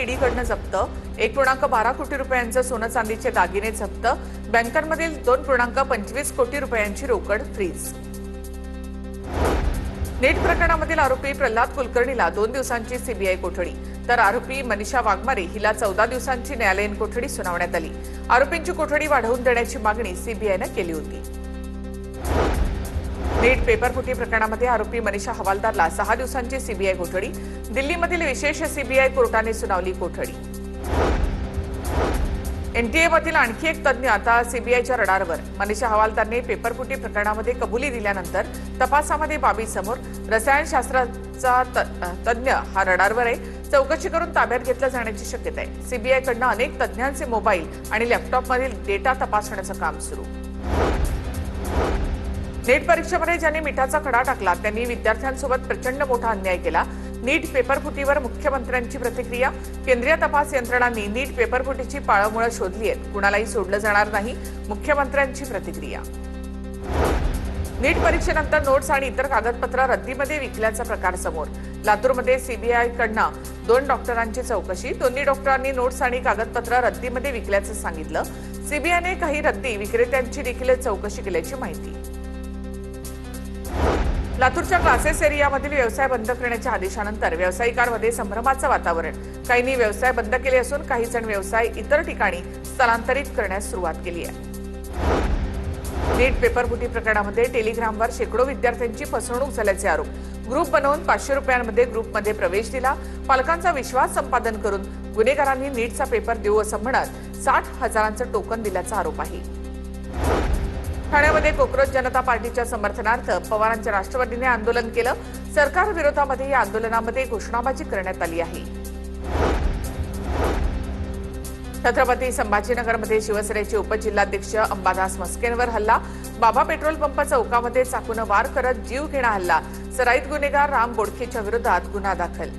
ईडीकडनं जप्त, 1.12 कोटी रुपयांचं सोनं चांदीचे दागिने जप्त, बँकांमधील 2.25 कोटी रुपयांची रोकड फ्रीज. नीट प्रकरणामधील आरोपी प्रल्हाद कुलकर्णीला 2 दिवसांची सीबीआय कोठडी, तर आरोपी मनीषा वाघमारे हिला 14 दिवसांची न्यायालयीन कोठडी सुनावण्यात आली. आरोपींची कोठडी वाढवून देण्याची मागणी सीबीआयनं केली होती. नीट पेपरफुटी प्रकरणामध्ये आरोपी मनीषा हवालदारला 6 दिवसांची सीबीआय कोठडी, दिल्लीमधील विशेष सीबीआय कोर्टाने सुनावली कोठडी. एनटीएमधील आणखी एक तज्ज्ञ आता सीबीआयच्या रडारवर. मनीषा हवालदारने पेपरफुटी प्रकरणामध्ये कबुली दिल्यानंतर तपासामध्ये बाबी समोर. रसायनशास्त्राचा तज्ज्ञ हा रडारवर आहे. चौकशी करून ताब्यात घेतलं जाण्याची शक्यता आहे. सीबीआयकडनं अनेक तज्ज्ञांचे मोबाईल आणि लॅपटॉपमधील डेटा तपासण्याचं काम सुरू. नीट परीक्षेमध्ये ज्यांनी मिठाचा खडा टाकला त्यांनी विद्यार्थ्यांसोबत प्रचंड मोठा अन्याय केला. नीट पेपरफुटीवर मुख्यमंत्र्यांची प्रतिक्रिया. केंद्रीय तपास यंत्रणांनी नीट पेपरफुटीची पाळंमुळं शोधली आहेत, कुणालाही सोडलं जाणार नाही, मुख्यमंत्र्यांची प्रतिक्रिया. नीट परीक्षेनंतर नोट्स आणि इतर कागदपत्र रद्दीमध्ये विकल्याचा प्रकार समोर. लातूरमध्ये सीबीआयकडनं 2 डॉक्टरांची चौकशी. दोन्ही डॉक्टरांनी नोट्स आणि कागदपत्र रद्दीमध्ये विकल्याचं सांगितलं. सीबीआयने काही रद्दी विक्रेत्यांची देखील चौकशी केल्याची माहिती. लातूरच्या क्लासेस एरियामधील व्यवसाय बंद करण्याच्या आदेशानंतर व्यावसायिकांमध्ये संभ्रमाचं वातावरण. काहींनी व्यवसाय बंद केले असून काही जण व्यवसाय इतर ठिकाणी स्थलांतरित करण्यास सुरुवात केली आहे. नीट पेपरफुटी प्रकरणामध्ये टेलिग्रामवर शेकडो विद्यार्थ्यांची फसवणूक झाल्याचे आरोप. ग्रुप बनवून 500 रुपयांमध्ये ग्रुपमध्ये प्रवेश दिला. पालकांचा विश्वास संपादन करून गुन्हेगारांनी नीटचा पेपर देऊ असं म्हणत 60,000चं टोकन दिल्याचा आरोप आहे. ठाण्यामध्ये कोकरोच जनता पार्टीच्या समर्थनार्थ पवारांच्या राष्ट्रवादीने आंदोलन केलं. सरकार विरोधामध्ये या आंदोलनामध्ये घोषणाबाजी करण्यात आली आहे. छत्रपती संभाजीनगरमध्ये शिवसेनेचे उपजिल्हाध्यक्ष अंबादास मस्केंवर हल्ला. बाबा पेट्रोल पंप चौकामध्ये चाकून वार करत जीव घेणा हल्ला. सराईत गुन्हेगार राम बोडखेच्या विरोधात गुन्हा दाखल.